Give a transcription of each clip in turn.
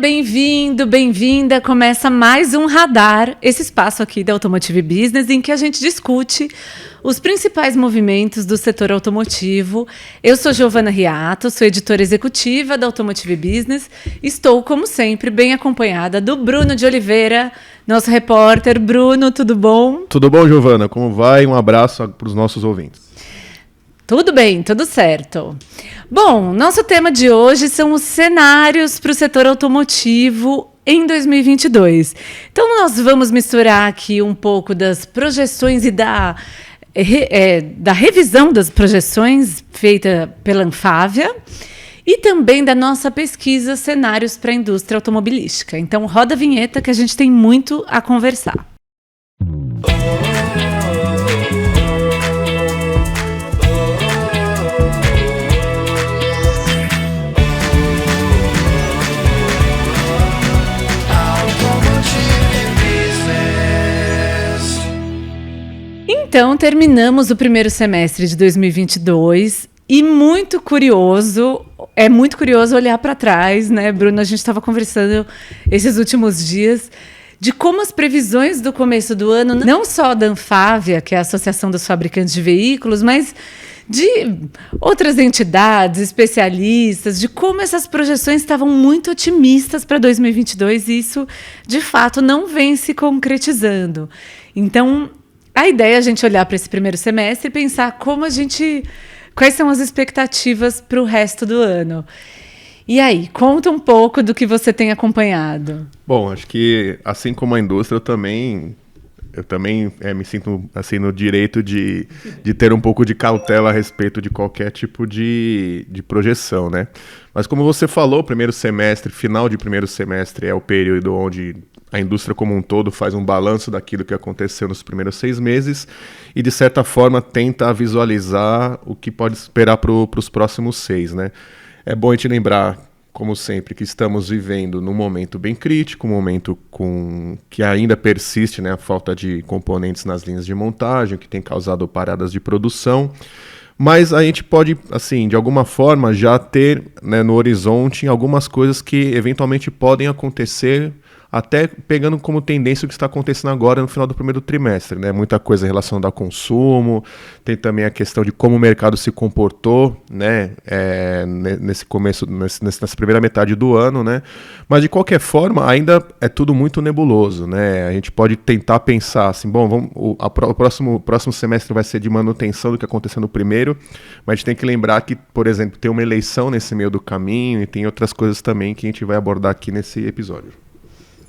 Bem-vindo, bem-vinda. Começa mais um Radar, esse espaço aqui da Automotive Business, em que a gente discute os principais movimentos do setor automotivo. Eu sou Giovana Riato, sou editora executiva da Automotive Business. Estou, como sempre, bem acompanhada do Bruno de Oliveira, nosso repórter. Bruno, tudo bom? Tudo bom, Giovana? Como vai? Um abraço para os nossos ouvintes. Tudo bem, tudo certo. Bom, nosso tema de hoje são os cenários para o setor automotivo em 2022. Então, nós vamos misturar aqui um pouco das projeções e da revisão das projeções feita pela Anfávia e também da nossa pesquisa Cenários para a Indústria Automobilística. Então, roda a vinheta que a gente tem muito a conversar. Então, terminamos o primeiro semestre de 2022 e é muito curioso olhar para trás, né, Bruno? A gente estava conversando esses últimos dias de como as previsões do começo do ano, não só da Anfávia, que é a Associação dos Fabricantes de Veículos, mas de outras entidades, especialistas, de como essas projeções estavam muito otimistas para 2022 e isso, de fato, não vem se concretizando. Então, a ideia é a gente olhar para esse primeiro semestre e pensar quais são as expectativas para o resto do ano. E aí, conta um pouco do que você tem acompanhado. Bom, acho que assim como a indústria, eu também me sinto assim, no direito de ter um pouco de cautela a respeito de qualquer tipo de projeção, né? Mas como você falou, final de primeiro semestre é o período onde a indústria como um todo faz um balanço daquilo que aconteceu nos primeiros 6 meses e, de certa forma, tenta visualizar o que pode esperar para os próximos 6, né? É bom a gente lembrar, como sempre, que estamos vivendo num momento bem crítico, um momento que ainda persiste, né, a falta de componentes nas linhas de montagem, que tem causado paradas de produção. Mas a gente pode, assim, de alguma forma, já ter, né, no horizonte algumas coisas que eventualmente podem acontecer, até pegando como tendência o que está acontecendo agora no final do primeiro trimestre, né? Muita coisa relacionada ao consumo, tem também a questão de como o mercado se comportou, né? Nessa primeira metade do ano, né? Mas de qualquer forma, ainda é tudo muito nebuloso, né? A gente pode tentar pensar assim, bom, o próximo semestre vai ser de manutenção do que aconteceu no primeiro, mas a gente tem que lembrar que, por exemplo, tem uma eleição nesse meio do caminho e tem outras coisas também que a gente vai abordar aqui nesse episódio.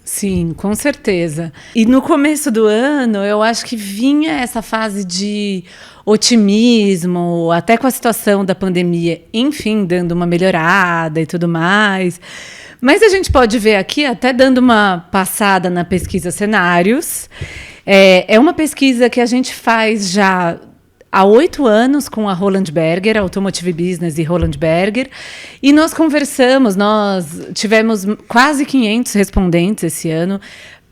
Sim, com certeza. E no começo do ano, eu acho que vinha essa fase de otimismo, até com a situação da pandemia, enfim, dando uma melhorada e tudo mais. Mas a gente pode ver aqui, até dando uma passada na pesquisa Cenários, é uma pesquisa que a gente faz já há 8 anos com a Roland Berger, Automotive Business e Roland Berger, e nós tivemos quase 500 respondentes esse ano,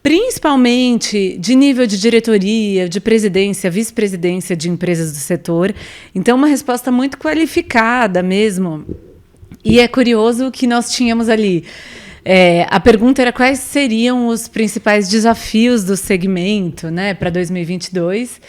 principalmente de nível de diretoria, de presidência, vice-presidência de empresas do setor. Então, uma resposta muito qualificada mesmo. E é curioso que nós tínhamos ali. A pergunta era quais seriam os principais desafios do segmento, né, para 2022.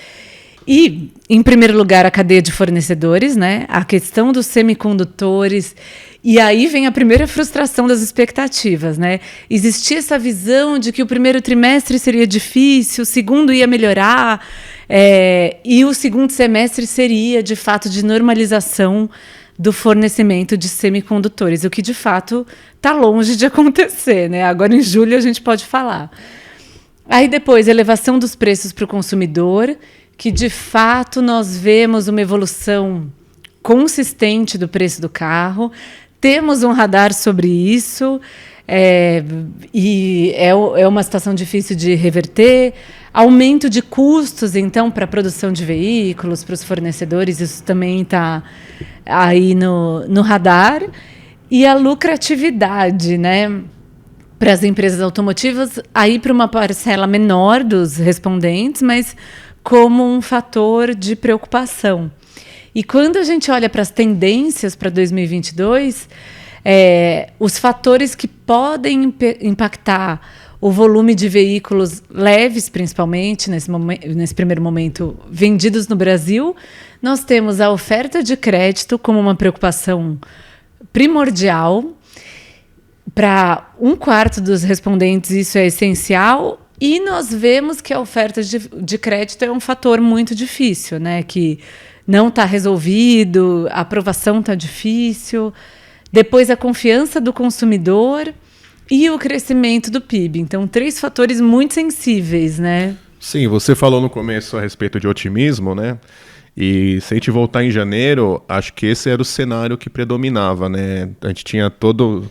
E, em primeiro lugar, a cadeia de fornecedores, né? A questão dos semicondutores. E aí vem a primeira frustração das expectativas, né? Existia essa visão de que o primeiro trimestre seria difícil, o segundo ia melhorar, e o segundo semestre seria, de fato, de normalização do fornecimento de semicondutores, o que, de fato, está longe de acontecer, né? Agora, em julho, a gente pode falar. Aí, depois, elevação dos preços para o consumidor, que, de fato, nós vemos uma evolução consistente do preço do carro. Temos um radar sobre isso, e é uma situação difícil de reverter. Aumento de custos, então, para a produção de veículos, para os fornecedores, isso também está aí no radar. E a lucratividade, né, para as empresas automotivas, aí para uma parcela menor dos respondentes, mas como um fator de preocupação. E quando a gente olha para as tendências para 2022, os fatores que podem impactar o volume de veículos leves, principalmente, nesse primeiro momento, vendidos no Brasil. Nós temos a oferta de crédito como uma preocupação primordial. Para 1/4 dos respondentes, isso é essencial. E nós vemos que a oferta de crédito é um fator muito difícil, né? Que não está resolvido, a aprovação está difícil. Depois, a confiança do consumidor e o crescimento do PIB. Então, 3 fatores muito sensíveis, né? Sim, você falou no começo a respeito de otimismo, né? E se a gente voltar em janeiro, acho que esse era o cenário que predominava, né? A gente tinha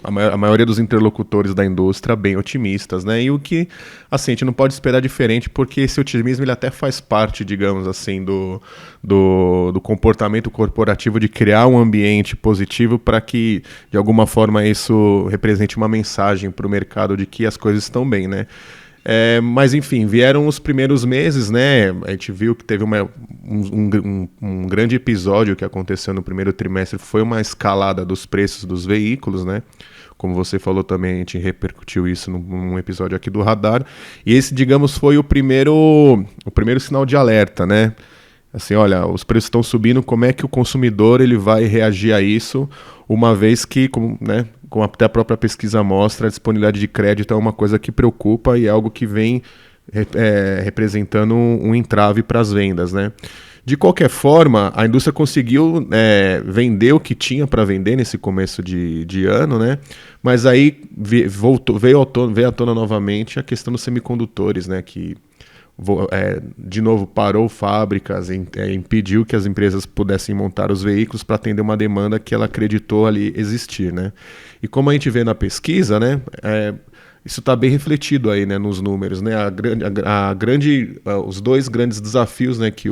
a maioria dos interlocutores da indústria bem otimistas, né? E o que, assim, a gente não pode esperar diferente, porque esse otimismo ele até faz parte, digamos assim, do comportamento corporativo de criar um ambiente positivo para que, de alguma forma, isso represente uma mensagem para o mercado de que as coisas estão bem, né? Mas, enfim, vieram os primeiros meses, né? A gente viu que teve um grande episódio que aconteceu no primeiro trimestre, foi uma escalada dos preços dos veículos, né? Como você falou também, a gente repercutiu isso num episódio aqui do Radar. E esse, digamos, foi o primeiro sinal de alerta, né? Assim, olha, os preços estão subindo, como é que o consumidor ele vai reagir a isso, uma vez que, como até a própria pesquisa mostra, a disponibilidade de crédito é uma coisa que preocupa e é algo que vem representando um entrave para as vendas, né? De qualquer forma, a indústria conseguiu vender o que tinha para vender nesse começo de ano, né? Mas aí veio à tona novamente a questão dos semicondutores, né? Que de novo parou fábricas, impediu que as empresas pudessem montar os veículos para atender uma demanda que ela acreditou ali existir, né? E como a gente vê na pesquisa, né, isso está bem refletido aí, né, nos números, né? Os 2 grandes desafios, né, que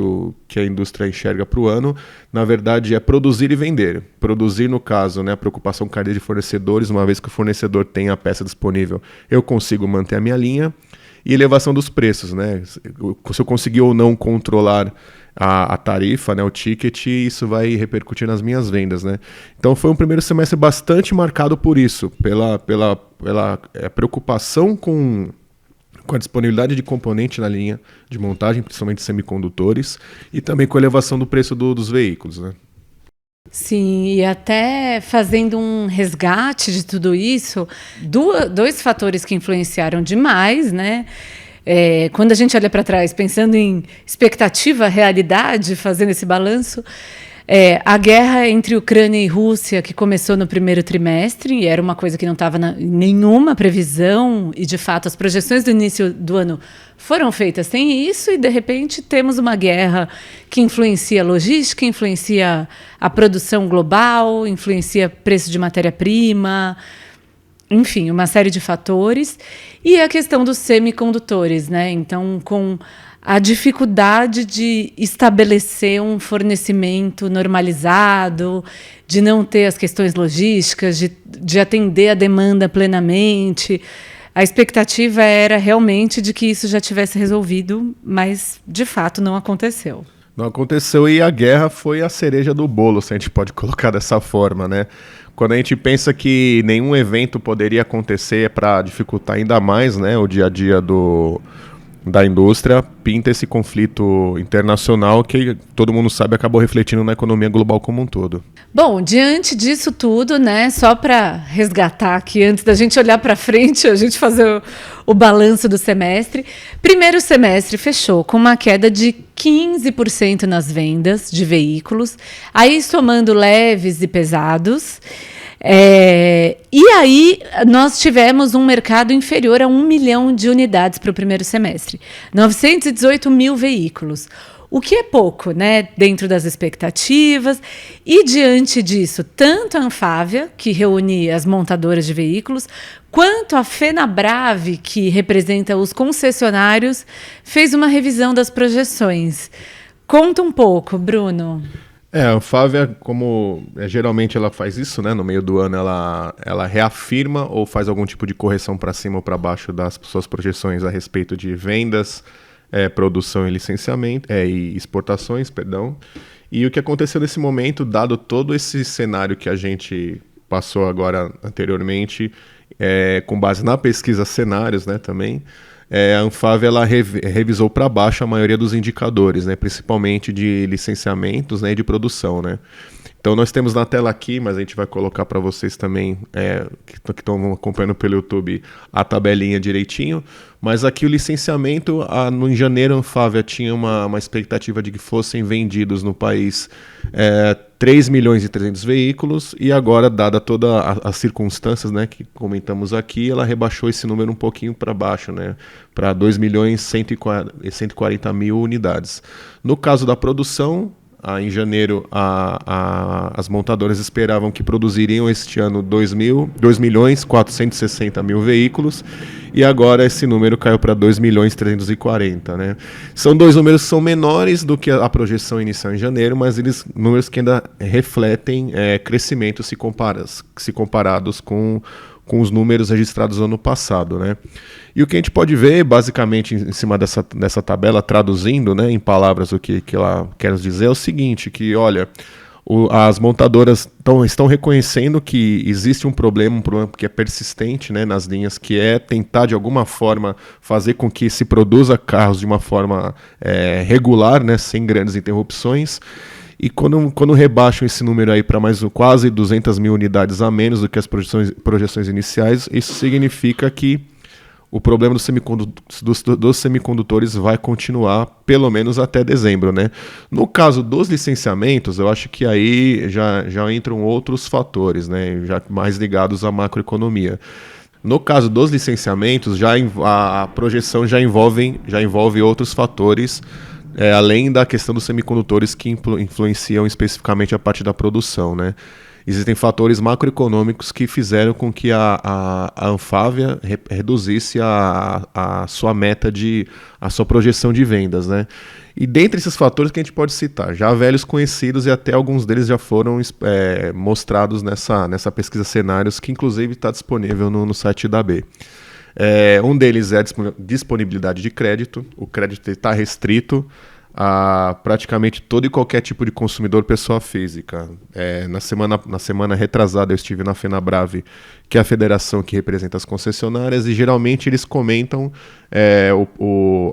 a indústria enxerga para o ano, na verdade, é produzir e vender. Produzir, no caso, né, a preocupação com a cadeia de fornecedores, uma vez que o fornecedor tem a peça disponível, eu consigo manter a minha linha. E elevação dos preços, né? Se eu conseguir ou não controlar a tarifa, né, o ticket, isso vai repercutir nas minhas vendas, né? Então foi um primeiro semestre bastante marcado por isso, pela preocupação com a disponibilidade de componente na linha de montagem, principalmente semicondutores, e também com a elevação do preço dos veículos, né? Sim, e até fazendo um resgate de tudo isso, 2 fatores que influenciaram demais, né? Quando a gente olha para trás, pensando em expectativa, realidade, fazendo esse balanço, a guerra entre Ucrânia e Rússia, que começou no primeiro trimestre, e era uma coisa que não estava em nenhuma previsão, e de fato as projeções do início do ano foram feitas sem isso, e de repente temos uma guerra que influencia a logística, influencia a produção global, influencia preço de matéria-prima, enfim, uma série de fatores. E a questão dos semicondutores, né? Então, com a dificuldade de estabelecer um fornecimento normalizado, de não ter as questões logísticas, de atender a demanda plenamente. A expectativa era realmente de que isso já tivesse resolvido, mas, de fato, não aconteceu. Não aconteceu, e a guerra foi a cereja do bolo, se a gente pode colocar dessa forma, né? Quando a gente pensa que nenhum evento poderia acontecer para dificultar ainda mais, né, o dia a dia da indústria, pinta esse conflito internacional que todo mundo sabe acabou refletindo na economia global como um todo. Bom, diante disso tudo, né, só para resgatar aqui, antes da gente olhar para frente, a gente fazer o balanço do semestre. Primeiro semestre fechou com uma queda de 15% nas vendas de veículos, aí somando leves e pesados. E aí nós tivemos um mercado inferior a 1 milhão de unidades para o primeiro semestre, 918 mil veículos, o que é pouco, né, dentro das expectativas. E diante disso, tanto a Anfávia, que reúne as montadoras de veículos, quanto a Fenabrave, que representa os concessionários, fez uma revisão das projeções. Conta um pouco, Bruno. A Anfávia, como geralmente ela faz isso, né? No meio do ano ela reafirma ou faz algum tipo de correção para cima ou para baixo das suas projeções a respeito de vendas, produção e licenciamento, e exportações, perdão. E o que aconteceu nesse momento, dado todo esse cenário que a gente passou agora anteriormente, com base na pesquisa Cenários, né, também, a Anfávia ela revisou para baixo a maioria dos indicadores, né, principalmente de licenciamentos, né, e de produção, né. Então nós temos na tela aqui, mas a gente vai colocar para vocês também, que estão acompanhando pelo YouTube, a tabelinha direitinho. Mas aqui o licenciamento, em janeiro a Anfávia tinha uma expectativa de que fossem vendidos no país 3 milhões e 300 veículos, e agora, dada todas as circunstâncias, né, que comentamos aqui, ela rebaixou esse número um pouquinho para baixo, né, para 2 milhões e 140 mil unidades. No caso da produção, em janeiro, as montadoras esperavam que produziriam este ano 2 milhões 460 mil veículos, e agora esse número caiu para 2 milhões 340, né? São dois números que são menores do que a projeção inicial em janeiro, mas números que ainda refletem crescimento se comparados com os números registrados no ano passado, né? E o que a gente pode ver, basicamente, em cima dessa tabela, traduzindo, né, em palavras o que ela quer nos dizer, é o seguinte, que, olha, as montadoras estão reconhecendo que existe um problema que é persistente, né, nas linhas, que é tentar, de alguma forma, fazer com que se produza carros de uma forma regular, né, sem grandes interrupções. E quando rebaixam esse número aí para mais quase 200 mil unidades a menos do que as projeções iniciais, isso significa que o problema dos semicondutores vai continuar pelo menos até dezembro, né? No caso dos licenciamentos, eu acho que aí já entram outros fatores, né? Já mais ligados à macroeconomia. No caso dos licenciamentos, a projeção já envolve outros fatores, além da questão dos semicondutores que influenciam especificamente a parte da produção, né? Existem fatores macroeconômicos que fizeram com que a Anfávia reduzisse a sua meta a sua projeção de vendas, né? E dentre esses fatores que a gente pode citar, já velhos conhecidos, e até alguns deles já foram mostrados nessa pesquisa Cenários, que inclusive está disponível no site da AB. Um deles é a disponibilidade de crédito. O crédito está restrito a praticamente todo e qualquer tipo de consumidor pessoa física. Na semana retrasada eu estive na FenaBrave, que é a federação que representa as concessionárias, e geralmente eles comentam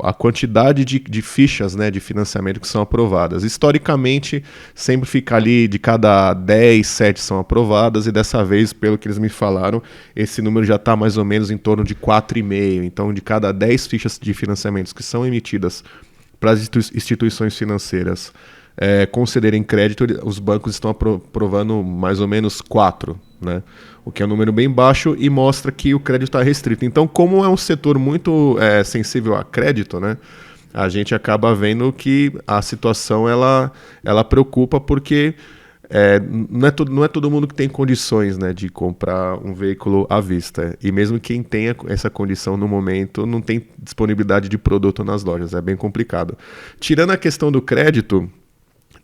a quantidade de fichas, né, de financiamento que são aprovadas. Historicamente, sempre fica ali, de cada 10, 7 são aprovadas, e dessa vez, pelo que eles me falaram, esse número já está mais ou menos em torno de 4,5. Então, de cada 10 fichas de financiamentos que são emitidas para as instituições financeiras concederem crédito, os bancos estão aprovando mais ou menos 4, né? O que é um número bem baixo e mostra que o crédito está restrito. Então, como é um setor muito sensível a crédito, né, a gente acaba vendo que a situação ela preocupa, porque não é todo mundo que tem condições, né, de comprar um veículo à vista. E mesmo quem tenha essa condição no momento, não tem disponibilidade de produto nas lojas. É bem complicado. Tirando a questão do crédito,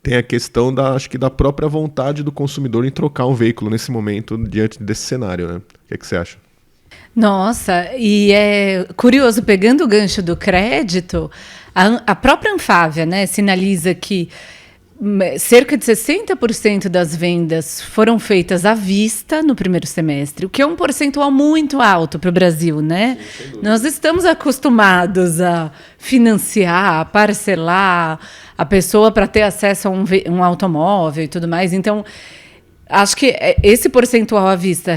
tem a questão acho que da própria vontade do consumidor em trocar um veículo nesse momento, diante desse cenário, né? O que você acha? Nossa, e é curioso, pegando o gancho do crédito, a própria Anfávia, né, sinaliza que cerca de 60% das vendas foram feitas à vista no primeiro semestre, o que é um percentual muito alto para o Brasil, né? Sim, nós estamos acostumados a financiar, a parcelar a pessoa para ter acesso a um automóvel e tudo mais. Então, acho que esse percentual à vista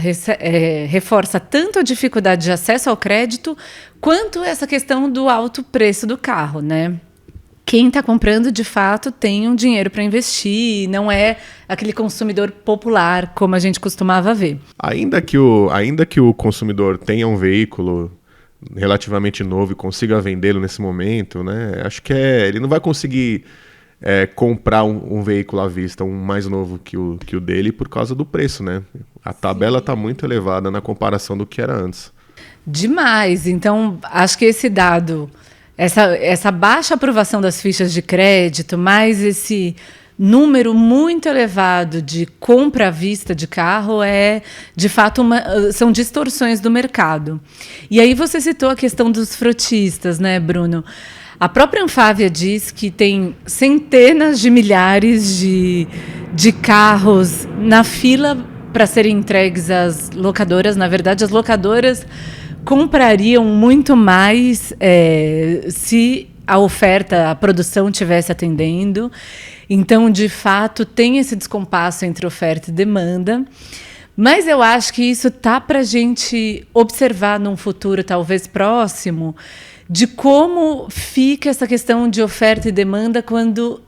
reforça tanto a dificuldade de acesso ao crédito, quanto essa questão do alto preço do carro, né? Quem está comprando, de fato, tem um dinheiro para investir, não é aquele consumidor popular, como a gente costumava ver. Ainda que o consumidor tenha um veículo relativamente novo e consiga vendê-lo nesse momento, né, acho que ele não vai conseguir comprar um veículo à vista, um mais novo que o dele, por causa do preço, né? A tabela está muito elevada na comparação do que era antes. Demais. Então, acho que esse dado... Essa baixa aprovação das fichas de crédito, mais esse número muito elevado de compra à vista de carro, de fato, são distorções do mercado. E aí você citou a questão dos frotistas, né, Bruno? A própria Anfávia diz que tem centenas de milhares de carros na fila para serem entregues às locadoras. Na verdade, as locadoras comprariam muito mais se a oferta, a produção estivesse atendendo. Então, de fato, tem esse descompasso entre oferta e demanda. Mas eu acho que isso tá para a gente observar num futuro talvez próximo, de como fica essa questão de oferta e demanda quando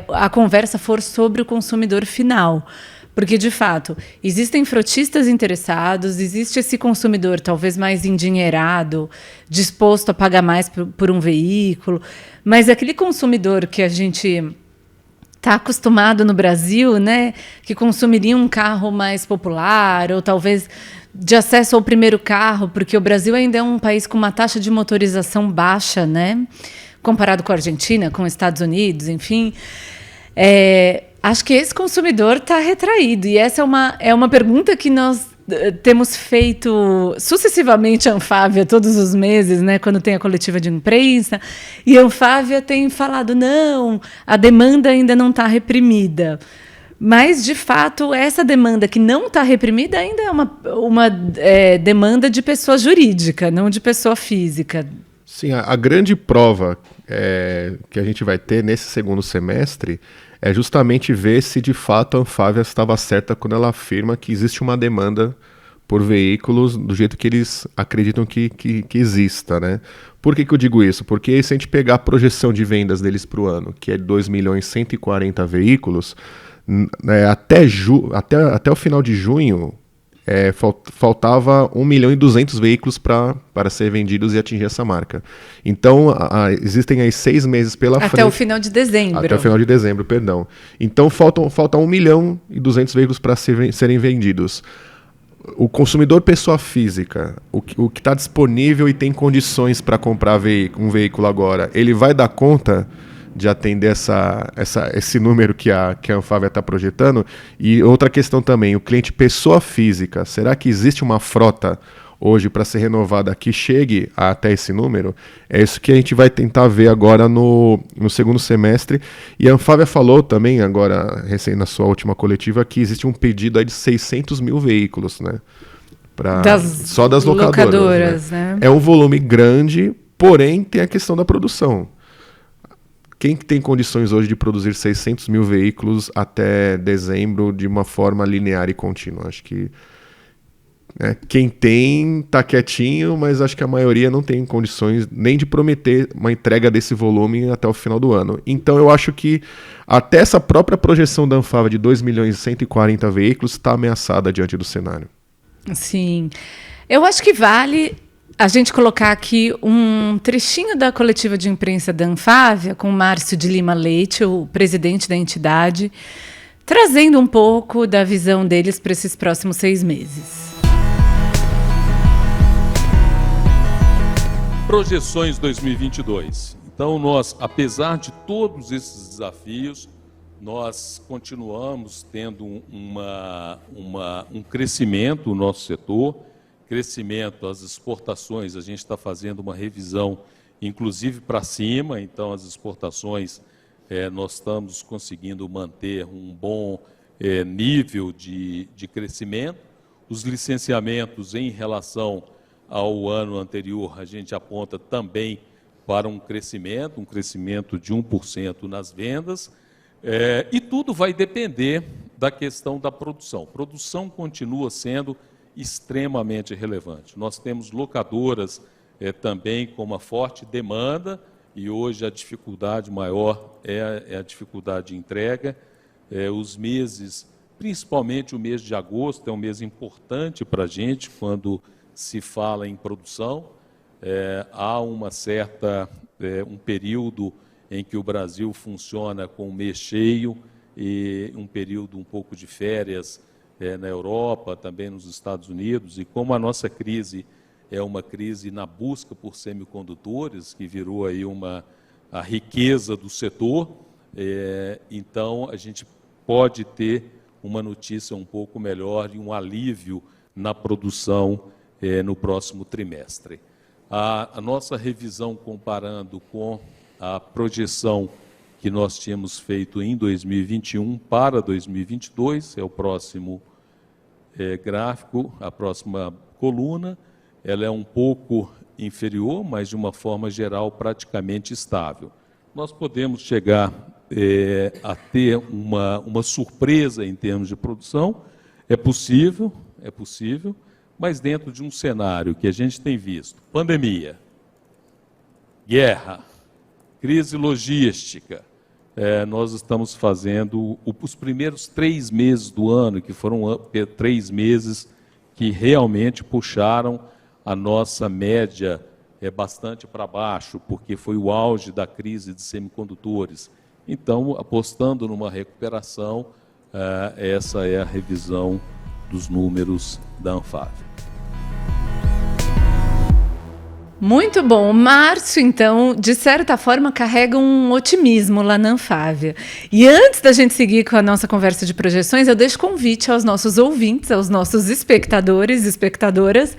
a conversa for sobre o consumidor final. Porque, de fato, existem frotistas interessados, existe esse consumidor talvez mais endinheirado, disposto a pagar mais por um veículo, mas aquele consumidor que a gente está acostumado no Brasil, né, que consumiria um carro mais popular, ou talvez de acesso ao primeiro carro, porque o Brasil ainda é um país com uma taxa de motorização baixa, né, comparado com a Argentina, com os Estados Unidos, enfim. Acho que esse consumidor está retraído. E essa é uma pergunta que nós temos feito sucessivamente a Anfávia todos os meses, né, quando tem a coletiva de imprensa, e a Anfávia tem falado, não, a demanda ainda não está reprimida. Mas, de fato, essa demanda que não está reprimida ainda é uma demanda de pessoa jurídica, não de pessoa física. Sim, a grande prova que a gente vai ter nesse segundo semestre é justamente ver se de fato a Anfávia estava certa quando ela afirma que existe uma demanda por veículos do jeito que eles acreditam que exista, né? Por que eu digo isso? Porque se a gente pegar a projeção de vendas deles para o ano, que é 2.140.000 veículos, até o final de junho, faltava 1.200.000 veículos para ser vendidos e atingir essa marca. Então, existem aí 6 meses pela frente. Até o final de dezembro. Até o final de dezembro, perdão. Então, falta 1.200.000 veículos para serem vendidos. O consumidor pessoa física, o que está disponível e tem condições para comprar um veículo agora, ele vai dar conta de atender esse número que a Anfávia está projetando? E outra questão também, o cliente pessoa física, será que existe uma frota hoje para ser renovada que chegue até esse número? É isso que a gente vai tentar ver agora no segundo semestre. E a Anfávia falou também, agora, na sua última coletiva, que existe um pedido aí de 600.000 veículos, né? Só das locadoras, né? É um volume grande, porém tem a questão da produção. Quem tem condições hoje de produzir 600.000 veículos até dezembro de uma forma linear e contínua? Acho que quem tem está quietinho, mas acho que a maioria não tem condições nem de prometer uma entrega desse volume até o final do ano. Então eu acho que até essa própria projeção da Anfávia de 2.140.000 veículos está ameaçada diante do cenário. Sim. Eu acho que vale a gente colocar aqui um trechinho da coletiva de imprensa da Anfávia com o Márcio de Lima Leite, o presidente da entidade, trazendo um pouco da visão deles para esses próximos 6 meses. Projeções 2022. Então, nós, apesar de todos esses desafios, nós continuamos tendo um crescimento no nosso setor, crescimento, as exportações, a gente está fazendo uma revisão, inclusive para cima, então as exportações, nós estamos conseguindo manter um bom nível de crescimento. Os licenciamentos em relação ao ano anterior, a gente aponta também para um crescimento de 1% nas vendas, e tudo vai depender da questão da produção. Produção continua sendo extremamente relevante. Nós temos locadoras também com uma forte demanda, e hoje a dificuldade maior é a dificuldade de entrega. Os meses, principalmente o mês de agosto, é um mês importante para a gente quando se fala em produção. Há um período em que o Brasil funciona com um mês cheio e um período um pouco de férias na Europa, também nos Estados Unidos, e como a nossa crise é uma crise na busca por semicondutores, que virou aí a riqueza do setor, então a gente pode ter uma notícia um pouco melhor e um alívio na produção no próximo trimestre. A nossa revisão comparando com a projeção que nós tínhamos feito em 2021 para 2022, é o próximo gráfico, a próxima coluna, ela é um pouco inferior, mas de uma forma geral praticamente estável. Nós podemos chegar a ter uma surpresa em termos de produção, é possível, mas dentro de um cenário que a gente tem visto, pandemia, guerra, crise logística, nós estamos fazendo os primeiros 3 meses do ano, que foram 3 meses que realmente puxaram a nossa média bastante para baixo, porque foi o auge da crise de semicondutores. Então, apostando numa recuperação, essa é a revisão dos números da Anfávia. Muito bom. O Márcio, então, de certa forma, carrega um otimismo lá na Anfávia. E antes da gente seguir com a nossa conversa de projeções, eu deixo convite aos nossos ouvintes, aos nossos espectadores e espectadoras,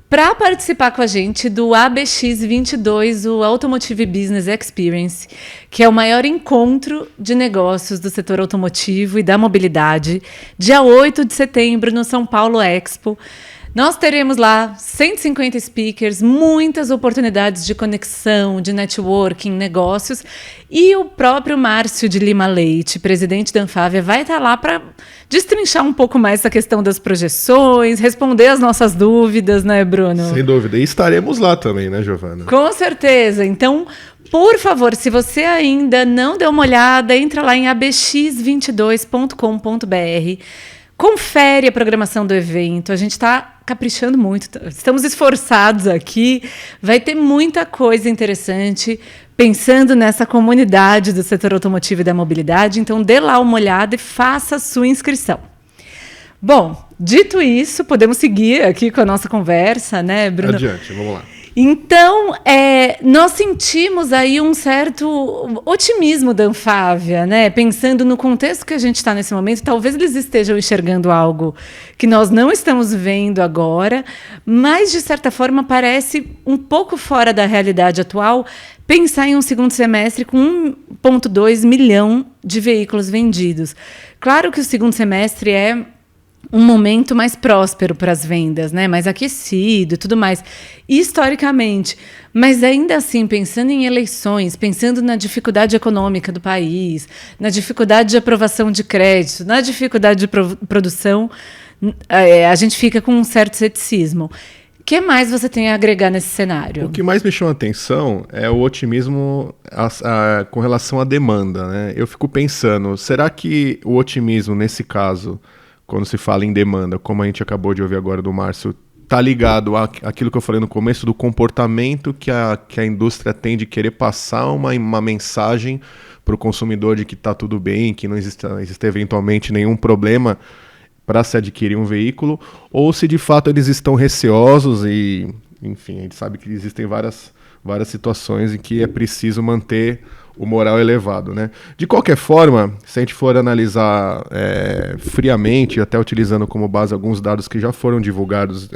para participar com a gente do ABX22, o Automotive Business Experience, que é o maior encontro de negócios do setor automotivo e da mobilidade, dia 8 de setembro, no São Paulo Expo. Nós teremos lá 150 speakers, muitas oportunidades de conexão, de networking, negócios, e o próprio Márcio de Lima Leite, presidente da Anfávia, vai estar lá para destrinchar um pouco mais essa questão das projeções, responder as nossas dúvidas, né, Bruno? Sem dúvida. E estaremos lá também, né, Giovana? Com certeza. Então, por favor, se você ainda não deu uma olhada, entra lá em abx22.com.br. Confere a programação do evento, a gente está caprichando muito, estamos esforçados aqui, vai ter muita coisa interessante, pensando nessa comunidade do setor automotivo e da mobilidade, então dê lá uma olhada e faça a sua inscrição. Bom, dito isso, podemos seguir aqui com a nossa conversa, né, Bruno? Adiante, vamos lá. Então, nós sentimos aí um certo otimismo da Anfávia, né? Pensando no contexto que a gente está nesse momento, talvez eles estejam enxergando algo que nós não estamos vendo agora, mas, de certa forma, parece um pouco fora da realidade atual pensar em um segundo semestre com 1,2 milhão de veículos vendidos. Claro que o segundo semestre é um momento mais próspero para as vendas, né? Mais aquecido e tudo mais, historicamente. Mas ainda assim, pensando em eleições, pensando na dificuldade econômica do país, na dificuldade de aprovação de crédito, na dificuldade de produção, a gente fica com um certo ceticismo. O que mais você tem a agregar nesse cenário? O que mais me chama a atenção é o otimismo com relação à demanda, né? Eu fico pensando, será que o otimismo, nesse caso, quando se fala em demanda, como a gente acabou de ouvir agora do Márcio, está ligado àquilo que eu falei no começo, do comportamento que a indústria tem de querer passar uma mensagem para o consumidor de que está tudo bem, que não existe eventualmente nenhum problema para se adquirir um veículo, ou se de fato eles estão receosos e, enfim, a gente sabe que existem várias situações em que é preciso manter o moral elevado, né? De qualquer forma, se a gente for analisar friamente, até utilizando como base alguns dados que já foram divulgados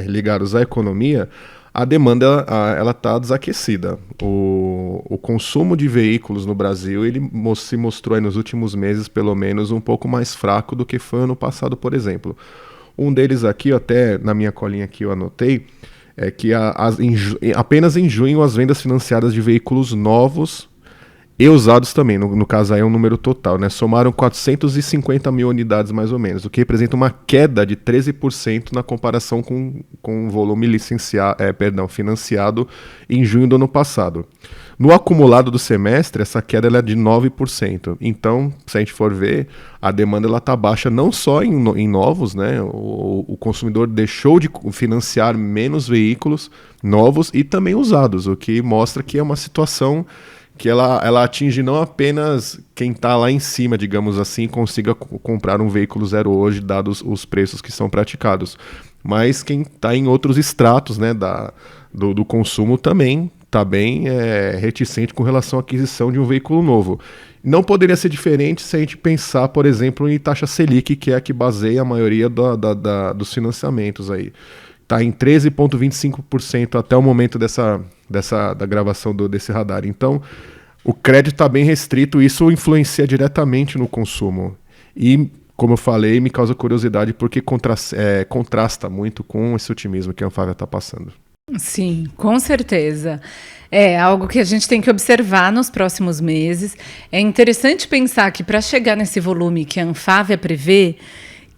ligados à economia, a demanda ela está desaquecida. O consumo de veículos no Brasil ele se mostrou aí nos últimos meses, pelo menos, um pouco mais fraco do que foi ano passado, por exemplo. Um deles aqui, até na minha colinha aqui eu anotei, é que apenas em junho as vendas financiadas de veículos novos e usados também, no caso aí é um número total, né? Somaram 450 mil unidades mais ou menos, o que representa uma queda de 13% na comparação com o volume financiado em junho do ano passado. No acumulado do semestre, essa queda ela é de 9%. Então, se a gente for ver, a demanda está baixa não só em novos, né? O consumidor deixou de financiar menos veículos novos e também usados, o que mostra que é uma situação que ela atinge não apenas quem está lá em cima, digamos assim, consiga comprar um veículo zero hoje, dados os preços que são praticados, mas quem está em outros estratos, né, do consumo também está bem reticente com relação à aquisição de um veículo novo. Não poderia ser diferente se a gente pensar, por exemplo, em taxa Selic, que é a que baseia a maioria dos financiamentos aí. Está em 13,25% até o momento da gravação desse radar. Então, o crédito está bem restrito, isso influencia diretamente no consumo. E como eu falei, me causa curiosidade porque contrasta muito com esse otimismo que a Anfávia está passando. Sim, com certeza. É algo que a gente tem que observar nos próximos meses. É interessante pensar que para chegar nesse volume que a Anfávia prevê,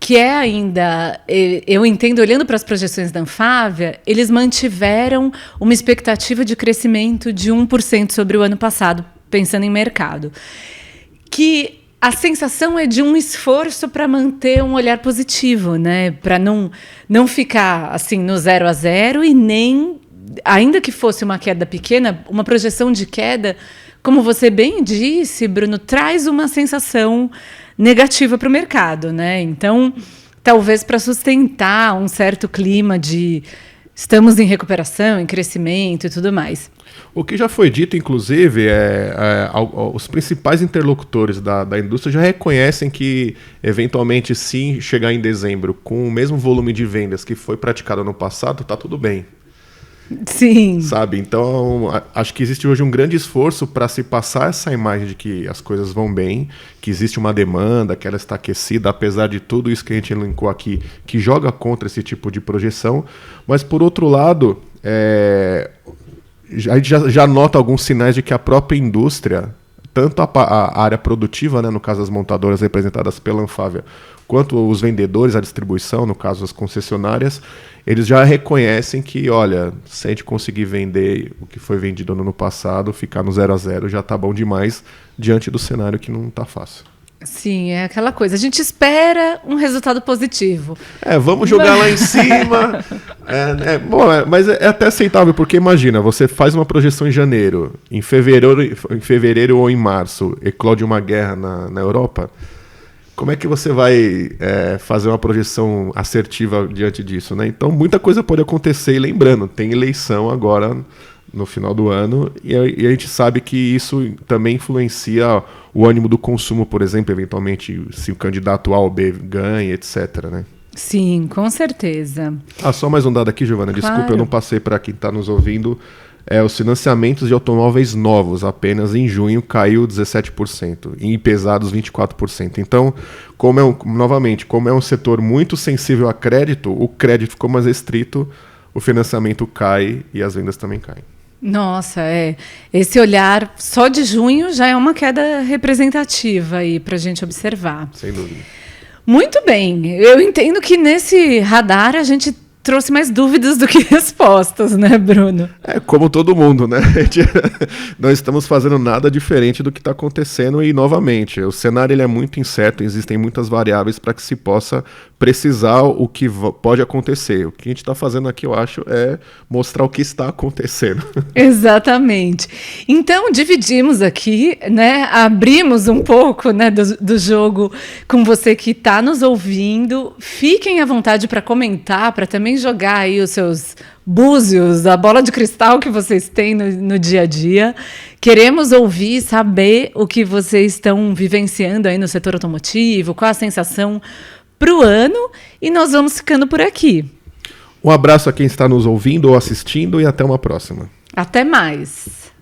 que é ainda, eu entendo, olhando para as projeções da Anfávia, eles mantiveram uma expectativa de crescimento de 1% sobre o ano passado, pensando em mercado. Que a sensação é de um esforço para manter um olhar positivo, né? Para não ficar assim no 0 a 0 e nem, ainda que fosse uma queda pequena, uma projeção de queda, como você bem disse, Bruno, traz uma sensação negativa para o mercado, né? Então, talvez para sustentar um certo clima de estamos em recuperação, em crescimento e tudo mais. O que já foi dito, inclusive, os principais interlocutores da indústria já reconhecem que, eventualmente, se chegar em dezembro com o mesmo volume de vendas que foi praticado no passado, está tudo bem. Sim. Sabe? Então, acho que existe hoje um grande esforço para se passar essa imagem de que as coisas vão bem, que existe uma demanda, que ela está aquecida, apesar de tudo isso que a gente elencou aqui, que joga contra esse tipo de projeção. Mas, por outro lado, a gente já nota alguns sinais de que a própria indústria, tanto a área produtiva, né, no caso das montadoras representadas pela Anfávia, quanto os vendedores, a distribuição, no caso as concessionárias, eles já reconhecem que, olha, se a gente conseguir vender o que foi vendido no ano passado, ficar no 0 a 0 já está bom demais, diante do cenário que não está fácil. Sim, é aquela coisa. A gente espera um resultado positivo. Vamos jogar lá em cima. Mas é até aceitável, porque imagina, você faz uma projeção em janeiro, em fevereiro ou em março, eclode uma guerra na Europa. Como é que você vai fazer uma projeção assertiva diante disso, né? Então, muita coisa pode acontecer. E lembrando, tem eleição agora no final do ano e a gente sabe que isso também influencia o ânimo do consumo, por exemplo, eventualmente se o candidato A ou B ganha, etc, né? Sim, com certeza. Só mais um dado aqui, Giovana. Claro. Desculpa, eu não passei para quem está nos ouvindo. Os financiamentos de automóveis novos, apenas em junho, caiu 17%, e em pesados 24%. Então, como é um setor muito sensível a crédito, o crédito ficou mais restrito, o financiamento cai e as vendas também caem. Nossa, esse olhar só de junho já é uma queda representativa aí para a gente observar. Sem dúvida. Muito bem, eu entendo que nesse radar a gente trouxe mais dúvidas do que respostas, né, Bruno? Como todo mundo, né? Não estamos fazendo nada diferente do que está acontecendo e, novamente, o cenário ele é muito incerto, existem muitas variáveis para que se possa precisar o que pode acontecer. O que a gente está fazendo aqui, eu acho, é mostrar o que está acontecendo. Exatamente. Então, dividimos aqui, né? Abrimos um pouco, né, do jogo com você que está nos ouvindo. Fiquem à vontade para comentar, para também jogar aí os seus búzios, a bola de cristal que vocês têm no dia a dia. Queremos ouvir, saber o que vocês estão vivenciando aí no setor automotivo, qual a sensação para o ano, e nós vamos ficando por aqui. Um abraço a quem está nos ouvindo ou assistindo e até uma próxima. Até mais.